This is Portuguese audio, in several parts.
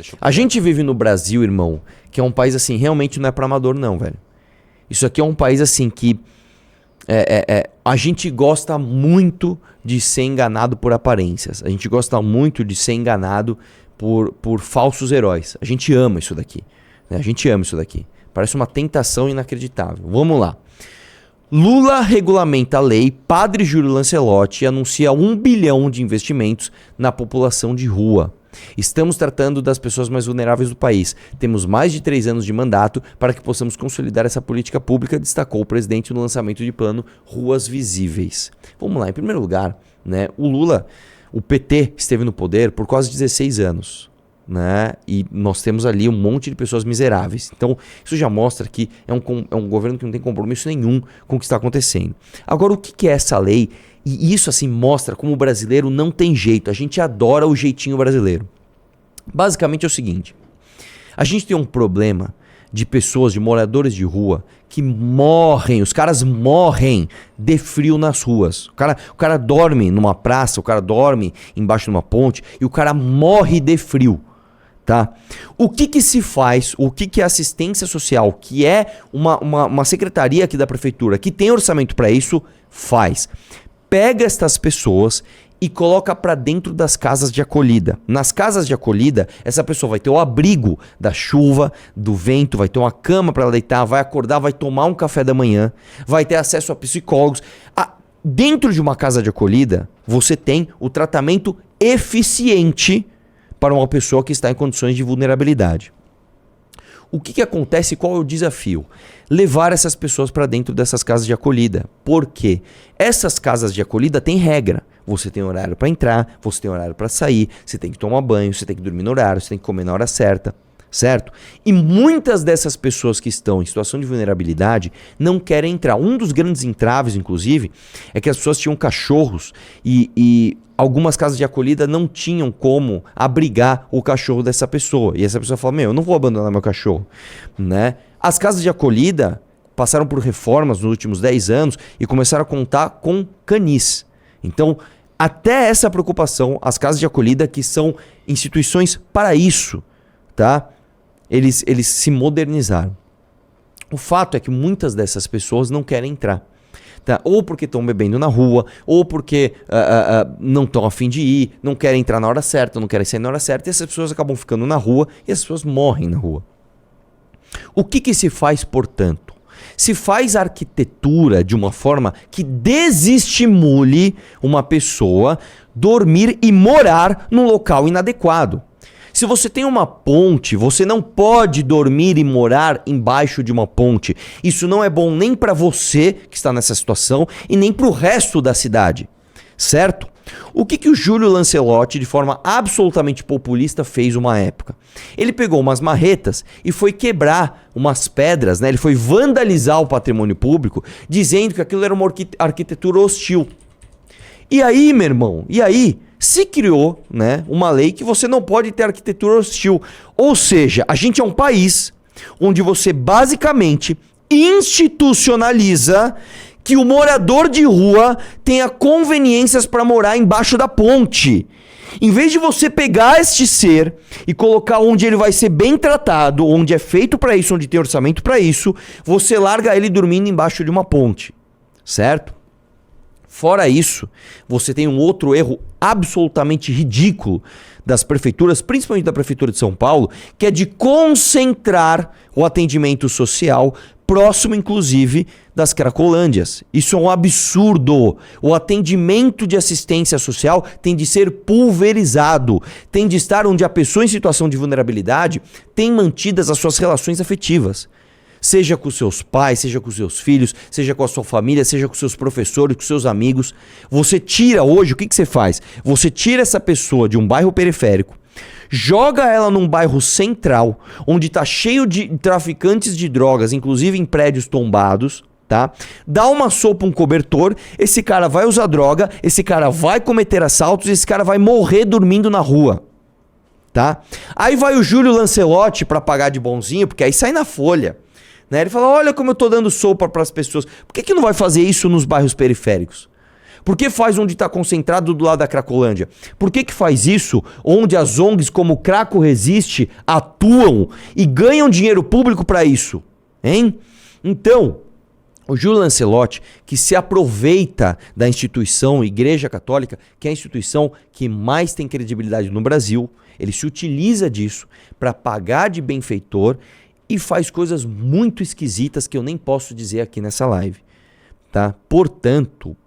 Deixa eu A gente vive no Brasil, irmão, que é um país assim, realmente não é pra amador não, velho. Isso aqui é um país assim que a gente gosta muito de ser enganado por aparências. A gente gosta muito de ser enganado por falsos heróis. A gente ama isso daqui, né? A gente ama isso daqui. Parece uma tentação inacreditável. Vamos lá. Lula regulamenta a lei, padre Júlio Lancelotti anuncia 1 bilhão de investimentos na população de rua. Estamos tratando das pessoas mais vulneráveis do país. Temos mais de 3 anos de mandato para que possamos consolidar essa política pública, destacou o presidente no lançamento de plano Ruas Visíveis. Vamos lá, em primeiro lugar, né, o PT esteve no poder por quase 16 anos. Né? E nós temos ali um monte de pessoas miseráveis. Então, isso já mostra que é um governo que não tem compromisso nenhum com o que está acontecendo. Agora, o que é essa lei? E isso assim mostra como o brasileiro não tem jeito. A gente adora o jeitinho brasileiro. Basicamente é o seguinte: a gente tem um problema de pessoas, de moradores de rua que morrem, os caras morrem de frio nas ruas. O cara dorme numa praça, o cara dorme embaixo de uma ponte e o cara morre de frio. Tá? O que se faz, o que a assistência social, que é uma secretaria aqui da prefeitura, que tem orçamento para isso, faz? Pega estas pessoas e coloca para dentro das casas de acolhida. Nas casas de acolhida, essa pessoa vai ter o abrigo da chuva, do vento, vai ter uma cama para deitar, vai acordar, vai tomar um café da manhã, vai ter acesso a psicólogos. Dentro de uma casa de acolhida, você tem o tratamento eficiente para uma pessoa que está em condições de vulnerabilidade. O que acontece? Qual é o desafio? Levar essas pessoas para dentro dessas casas de acolhida. Por quê? Essas casas de acolhida têm regra. Você tem horário para entrar, você tem horário para sair, você tem que tomar banho, você tem que dormir no horário, você tem que comer na hora certa, certo? E muitas dessas pessoas que estão em situação de vulnerabilidade não querem entrar. Um dos grandes entraves, inclusive, é que as pessoas tinham cachorros e algumas casas de acolhida não tinham como abrigar o cachorro dessa pessoa. E essa pessoa fala, eu não vou abandonar meu cachorro, né? As casas de acolhida passaram por reformas nos últimos 10 anos e começaram a contar com canis. Então, até essa preocupação, as casas de acolhida, que são instituições para isso, tá? Eles se modernizaram. O fato é que muitas dessas pessoas não querem entrar. Tá? Ou porque estão bebendo na rua, ou porque não estão a fim de ir, não querem entrar na hora certa, não querem sair na hora certa, e essas pessoas acabam ficando na rua e as pessoas morrem na rua. O que se faz, portanto? Se faz arquitetura de uma forma que desestimule uma pessoa dormir e morar num local inadequado. Se você tem uma ponte, você não pode dormir e morar embaixo de uma ponte. Isso não é bom nem para você que está nessa situação e nem para o resto da cidade, certo? O que o Júlio Lancelotti, de forma absolutamente populista, fez uma época? Ele pegou umas marretas e foi quebrar umas pedras, né? Ele foi vandalizar o patrimônio público, dizendo que aquilo era uma arquitetura hostil. E aí, meu irmão, se criou, né, uma lei que você não pode ter arquitetura hostil. Ou seja, a gente é um país onde você basicamente institucionaliza que o morador de rua tenha conveniências para morar embaixo da ponte. Em vez de você pegar este ser e colocar onde ele vai ser bem tratado, onde é feito para isso, onde tem orçamento para isso, você larga ele dormindo embaixo de uma ponte, certo? Fora isso, você tem um outro erro absolutamente ridículo das prefeituras, principalmente da Prefeitura de São Paulo, que é de concentrar o atendimento social próximo, inclusive, das Cracolândias. Isso é um absurdo. O atendimento de assistência social tem de ser pulverizado, tem de estar onde a pessoa em situação de vulnerabilidade tem mantidas as suas relações afetivas. Seja com seus pais, seja com seus filhos, seja com a sua família, seja com seus professores, com seus amigos. Você tira hoje, o que você faz? Você tira essa pessoa de um bairro periférico, joga ela num bairro central, onde está cheio de traficantes de drogas, inclusive em prédios tombados, tá? Dá uma sopa, um cobertor, esse cara vai usar droga, esse cara vai cometer assaltos, esse cara vai morrer dormindo na rua, tá? Aí vai o Júlio Lancelotti para pagar de bonzinho, porque aí sai na Folha. Né? Ele fala, olha como eu tô dando sopa para as pessoas. Por que não vai fazer isso nos bairros periféricos? Por que faz onde está concentrado do lado da Cracolândia? Por que faz isso onde as ONGs como Craco Resiste atuam e ganham dinheiro público para isso? Hein? Então, o Júlio Lancelotti, que se aproveita da instituição Igreja Católica, que é a instituição que mais tem credibilidade no Brasil, ele se utiliza disso para pagar de benfeitor e faz coisas muito esquisitas que eu nem posso dizer aqui nessa live. Tá? Portanto,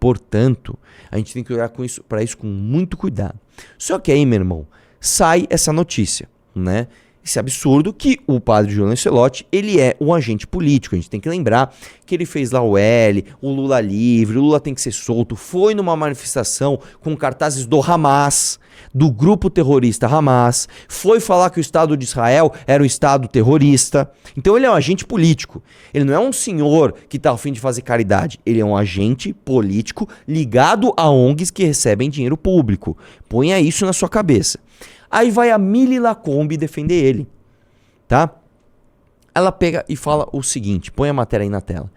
a gente tem que olhar para isso com muito cuidado. Só que aí, meu irmão, sai essa notícia, né? Esse absurdo que o padre Júlio Lancelotti, ele é um agente político. A gente tem que lembrar que ele fez lá o L, o Lula livre, o Lula tem que ser solto, foi numa manifestação com cartazes do Hamas, do grupo terrorista Hamas, foi falar que o Estado de Israel era um Estado terrorista. Então ele é um agente político. Ele não é um senhor que está a fim de fazer caridade. Ele é um agente político ligado a ONGs que recebem dinheiro público. Ponha isso na sua cabeça. Aí vai a Mili Lacombe defender ele, tá? Ela pega e fala o seguinte, põe a matéria aí na tela.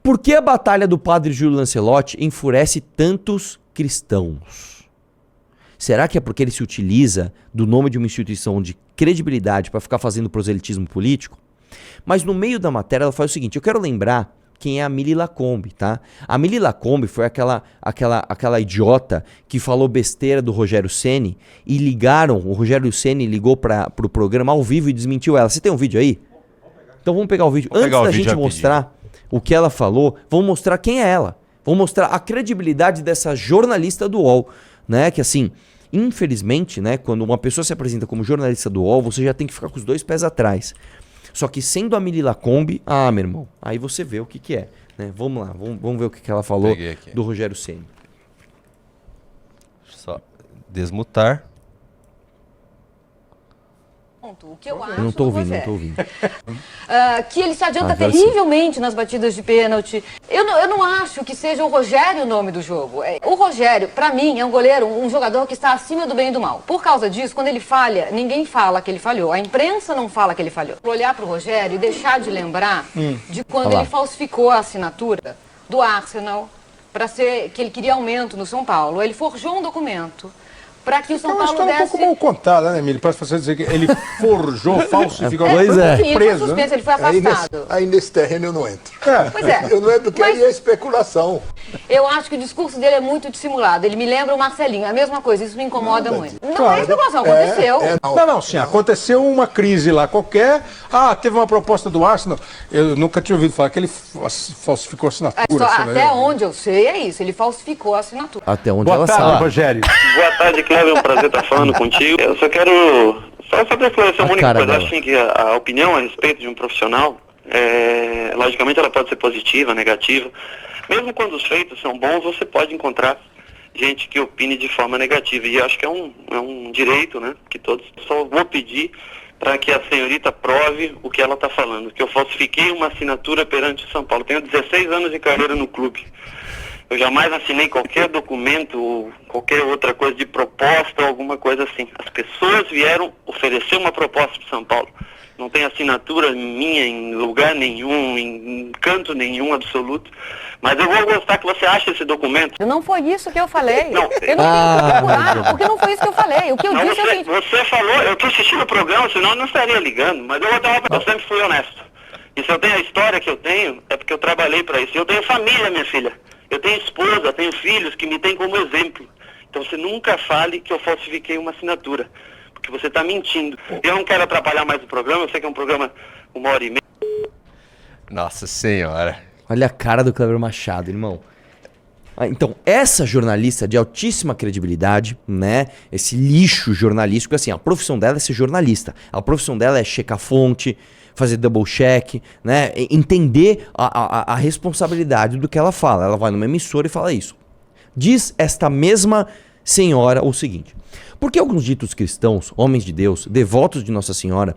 Por que a batalha do padre Júlio Lancelotti enfurece tantos cristãos? Será que é porque ele se utiliza do nome de uma instituição de credibilidade para ficar fazendo proselitismo político? Mas no meio da matéria ela faz o seguinte, eu quero lembrar quem é a Mili Lacombe, tá? A Mili Lacombe foi aquela idiota que falou besteira do Rogério Ceni e o Rogério Ceni ligou pro programa ao vivo e desmentiu ela. Você tem um vídeo aí? Então vamos pegar o vídeo. Antes da gente mostrar o que ela falou, vamos mostrar quem é ela. Vamos mostrar a credibilidade dessa jornalista do UOL, né? Que assim, infelizmente, né, quando uma pessoa se apresenta como jornalista do UOL, você já tem que ficar com os dois pés atrás. Só que sendo a Mili Lacombe, meu irmão, aí você vê o que é. Né? Vamos lá, vamos ver o que ela falou do Rogério Ceni. Só desmutar. O que eu acho, não tô ouvindo. que ele se adianta terrivelmente nas batidas de pênalti. Eu não acho que seja o Rogério o nome do jogo. O Rogério, pra mim, é um goleiro, um jogador que está acima do bem e do mal. Por causa disso, quando ele falha, ninguém fala que ele falhou. A imprensa não fala que ele falhou. Olhar pro Rogério e deixar de lembrar de quando ele falsificou a assinatura do Arsenal para ser que ele queria aumento no São Paulo. Ele forjou um documento para que o São Paulo desse... um pouco mal contada, né, Emílio? Para você dizer que ele forjou, falsificou... Pois é. Ele foi suspenso, ele foi afastado. Aí nesse terreno eu não entro. Pois é. Eu não entro porque aí é especulação. Eu acho que o discurso dele é muito dissimulado. Ele me lembra o Marcelinho, a mesma coisa. Isso me incomoda muito. Não é especulação, aconteceu. Não, sim, aconteceu uma crise lá qualquer. Teve uma proposta do Arsenal. Eu nunca tinha ouvido falar que ele falsificou a assinatura. Até onde eu sei é isso, ele falsificou a assinatura. Até onde Boa ela tarde, sabe. Rogério. Boa tarde, Cleber. É um prazer estar falando contigo. Eu só quero... Só para esclarecer uma única coisa. Acho assim, que a opinião a respeito de um profissional, logicamente ela pode ser positiva, negativa. Mesmo quando os feitos são bons, você pode encontrar gente que opine de forma negativa. E acho que é um direito, né? Que todos... Só vou pedir para que a senhorita prove o que ela está falando. Que eu falsifiquei uma assinatura perante o São Paulo. Tenho 16 anos de carreira no clube. Eu jamais assinei qualquer documento ou qualquer outra coisa de proposta ou alguma coisa assim. As pessoas vieram oferecer uma proposta para São Paulo. Não tem assinatura minha em lugar nenhum, em canto nenhum absoluto. Mas eu vou gostar que você ache esse documento. Não foi isso que eu falei. Não. Eu não tenho que procurar, porque não foi isso que eu falei. O que eu disse é o seguinte... Você falou, eu estou assistindo o programa, senão eu não estaria ligando. Mas eu vou dar uma... Eu sempre fui honesto. E se eu tenho a história que eu tenho, é porque eu trabalhei para isso. Eu tenho família, minha filha. Eu tenho esposa, tenho filhos que me têm como exemplo. Então você nunca fale que eu falsifiquei uma assinatura, porque você está mentindo. Eu não quero atrapalhar mais o programa, eu sei que é um programa 1h30. Nossa Senhora. Olha a cara do Cleber Machado, irmão. Então, essa jornalista de altíssima credibilidade, né? Esse lixo jornalístico, assim, a profissão dela é ser jornalista. A profissão dela é checar fonte, fazer double check, né? Entender a responsabilidade do que ela fala. Ela vai numa emissora e fala isso. Diz esta mesma senhora o seguinte: por que alguns ditos cristãos, homens de Deus, devotos de Nossa Senhora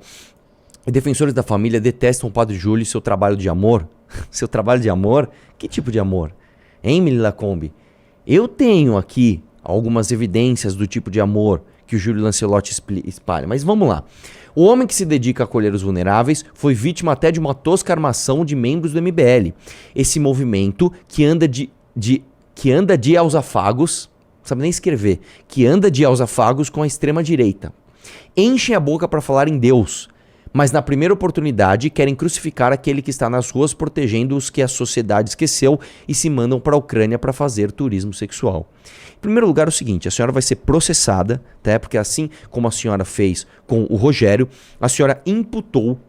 e defensores da família detestam o Padre Júlio e seu trabalho de amor? Seu trabalho de amor? Que tipo de amor? Hein, Mili Lacombe? Eu tenho aqui algumas evidências do tipo de amor que o Júlio Lancelotti espalha, mas vamos lá. O homem que se dedica a acolher os vulneráveis foi vítima até de uma tosca armação de membros do MBL. Esse movimento que anda de que anda de aos afagos, não sabe nem escrever, que anda de aos afagos com a extrema-direita. Enchem a boca para falar em Deus, mas na primeira oportunidade querem crucificar aquele que está nas ruas protegendo os que a sociedade esqueceu e se mandam para a Ucrânia para fazer turismo sexual. Em primeiro lugar, é o seguinte, a senhora vai ser processada, tá? Porque assim como a senhora fez com o Rogério, a senhora imputou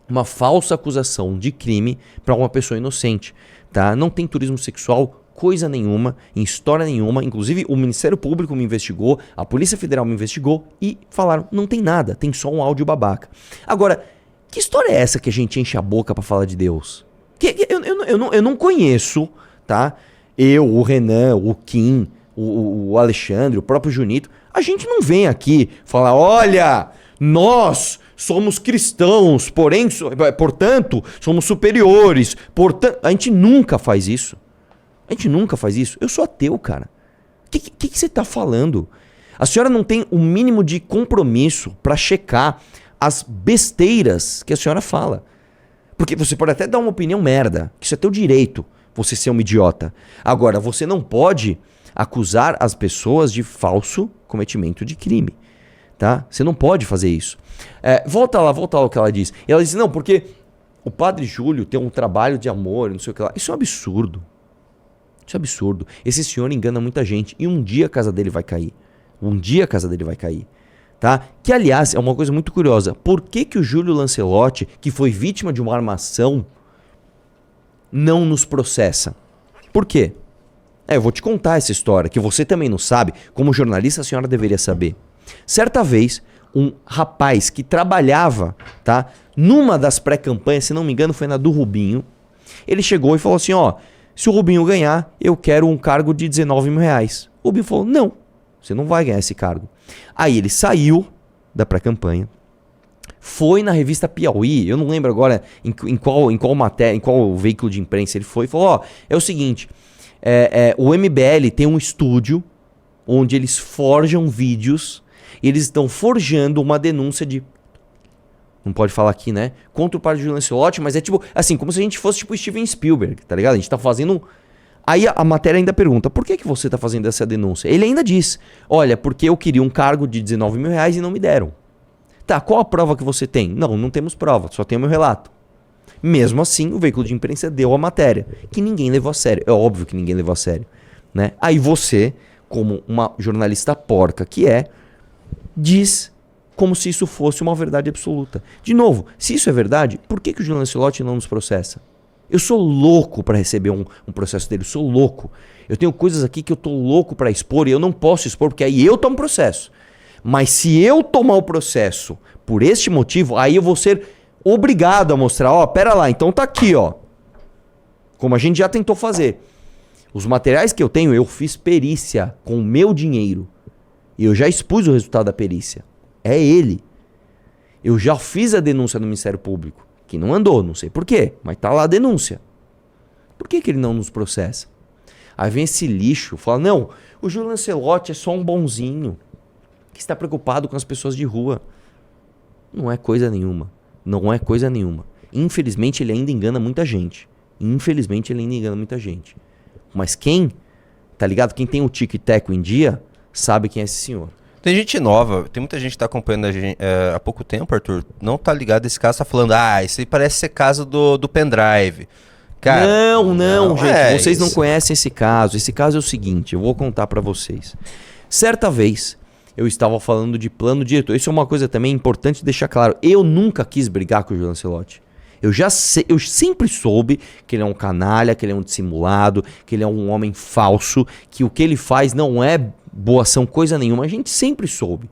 uma falsa acusação de crime para uma pessoa inocente, tá? Não tem turismo sexual coisa nenhuma, em história nenhuma, inclusive o Ministério Público me investigou, a Polícia Federal me investigou e falaram, não tem nada, tem só um áudio babaca. Agora, que história é essa que a gente enche a boca pra falar de Deus? Eu não conheço, tá? Eu, o Renan, o Kim, o Alexandre, o próprio Junito, a gente não vem aqui falar, olha, nós somos cristãos, portanto, somos superiores, portanto, a gente nunca faz isso. A gente nunca faz isso. Eu sou ateu, cara. O que você tá falando? A senhora não tem o mínimo de compromisso pra checar as besteiras que a senhora fala. Porque você pode até dar uma opinião merda, que isso é teu direito, você ser um idiota. Agora, você não pode acusar as pessoas de falso cometimento de crime, tá? Você não pode fazer isso. Volta lá o que ela diz. E ela diz, não, porque o Padre Júlio tem um trabalho de amor, não sei o que lá. Isso é um absurdo. Isso é absurdo. Esse senhor engana muita gente e um dia a casa dele vai cair. Um dia a casa dele vai cair. Tá? Que, aliás, é uma coisa muito curiosa. Por que o Júlio Lancelotti, que foi vítima de uma armação, não nos processa? Por quê? Eu vou te contar essa história, que você também não sabe. Como jornalista, a senhora deveria saber. Certa vez, um rapaz que trabalhava, tá, numa das pré-campanhas, se não me engano, foi na do Rubinho, ele chegou e falou assim, ó, se o Rubinho ganhar, eu quero um cargo de 19 mil reais. O Rubinho falou, não, você não vai ganhar esse cargo. Aí ele saiu da pré-campanha, foi na revista Piauí, eu não lembro agora em qual matéria, em qual veículo de imprensa ele foi, e falou, ó, é o seguinte, o MBL tem um estúdio onde eles forjam vídeos, e eles estão forjando uma denúncia de... Não pode falar aqui, né? Contra o Padre Júlio Lancelotti, mas é tipo, assim, como se a gente fosse tipo Steven Spielberg, tá ligado? A gente tá fazendo... Aí a matéria ainda pergunta, por que você tá fazendo essa denúncia? Ele ainda diz, olha, porque eu queria um cargo de 19 mil reais e não me deram. Tá, qual a prova que você tem? Não temos prova, só tem o meu relato. Mesmo assim, o veículo de imprensa deu a matéria, que ninguém levou a sério. É óbvio que ninguém levou a sério, né? Aí você, como uma jornalista porca que diz como se isso fosse uma verdade absoluta. De novo, se isso é verdade, por que o Júlio Lancelotti não nos processa? Eu sou louco para receber um processo dele, eu sou louco. Eu tenho coisas aqui que eu tô louco para expor e eu não posso expor, porque aí eu tomo processo. Mas se eu tomar o processo por este motivo, aí eu vou ser obrigado a mostrar, ó, pera lá, então tá aqui, ó. Como a gente já tentou fazer. Os materiais que eu tenho, eu fiz perícia com o meu dinheiro. E eu já expus o resultado da perícia. É ele. Eu já fiz a denúncia no Ministério Público, que não andou, não sei por quê, mas tá lá a denúncia. Por que ele não nos processa? Aí vem esse lixo, fala, não, o Júlio Lancelotti é só um bonzinho, que está preocupado com as pessoas de rua. Não é coisa nenhuma. Não é coisa nenhuma. Infelizmente ele ainda engana muita gente. Infelizmente ele ainda engana muita gente. Mas quem, tá ligado? Quem tem o tique e teco em dia, sabe quem é esse senhor. Tem gente nova, tem muita gente que tá acompanhando a gente há pouco tempo, Arthur, não tá ligado esse caso, tá falando, esse aí parece ser caso do pendrive. Cara, não, gente, vocês isso. não conhecem esse caso. Esse caso é o seguinte, eu vou contar pra vocês. Certa vez, eu estava falando de plano diretor. Isso é uma coisa também importante deixar claro. Eu nunca quis brigar com o Júlio Lancelotti. Eu sempre soube que ele é um canalha, que ele é um dissimulado, que ele é um homem falso, que o que ele faz não é boa ação, coisa nenhuma. A gente sempre soube.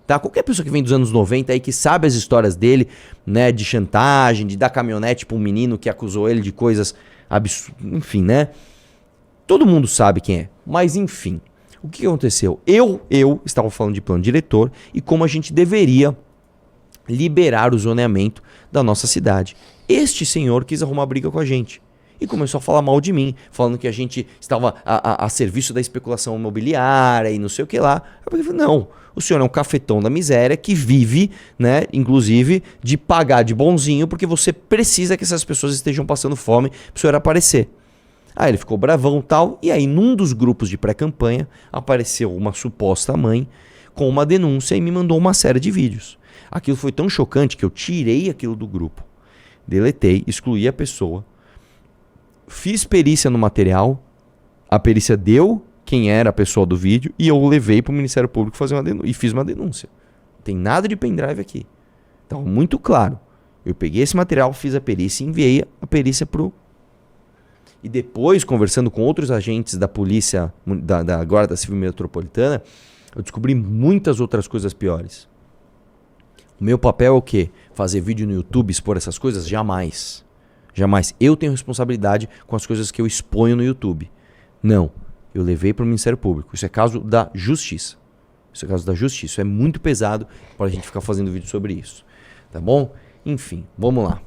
Tá? Qualquer pessoa que vem dos anos 90 aí, que sabe as histórias dele, né, de chantagem, de dar caminhonete pra um menino que acusou ele de coisas absurdas, enfim, né? Todo mundo sabe quem é. Mas enfim, o que aconteceu? Eu estava falando de plano diretor e como a gente deveria liberar o zoneamento da nossa cidade. Este senhor quis arrumar briga com a gente e começou a falar mal de mim, falando que a gente estava a serviço da especulação imobiliária e não sei o que lá. Eu falei, não, o senhor é um cafetão da miséria que vive, né, inclusive, de pagar de bonzinho porque você precisa que essas pessoas estejam passando fome para o senhor aparecer. Aí ele ficou bravão e tal, e aí num dos grupos de pré-campanha apareceu uma suposta mãe com uma denúncia e me mandou uma série de vídeos. Aquilo foi tão chocante que eu tirei aquilo do grupo, deletei, excluí a pessoa, fiz perícia no material, a perícia deu quem era a pessoa do vídeo e eu levei para o Ministério Público fazer uma denúncia, e fiz uma denúncia. Não tem nada de pendrive aqui. Então, muito claro. Eu peguei esse material, fiz a perícia e enviei a perícia pro... E depois, conversando com outros agentes da polícia, da Guarda Civil Metropolitana, eu descobri muitas outras coisas piores. O meu papel é o quê? Fazer vídeo no YouTube, expor essas coisas? Jamais. Jamais. Eu tenho responsabilidade com as coisas que eu exponho no YouTube. Não. Eu levei para o Ministério Público. Isso é caso da Justiça. Isso é caso da Justiça. Isso é muito pesado para a gente ficar fazendo vídeo sobre isso. Tá bom? Enfim, vamos lá.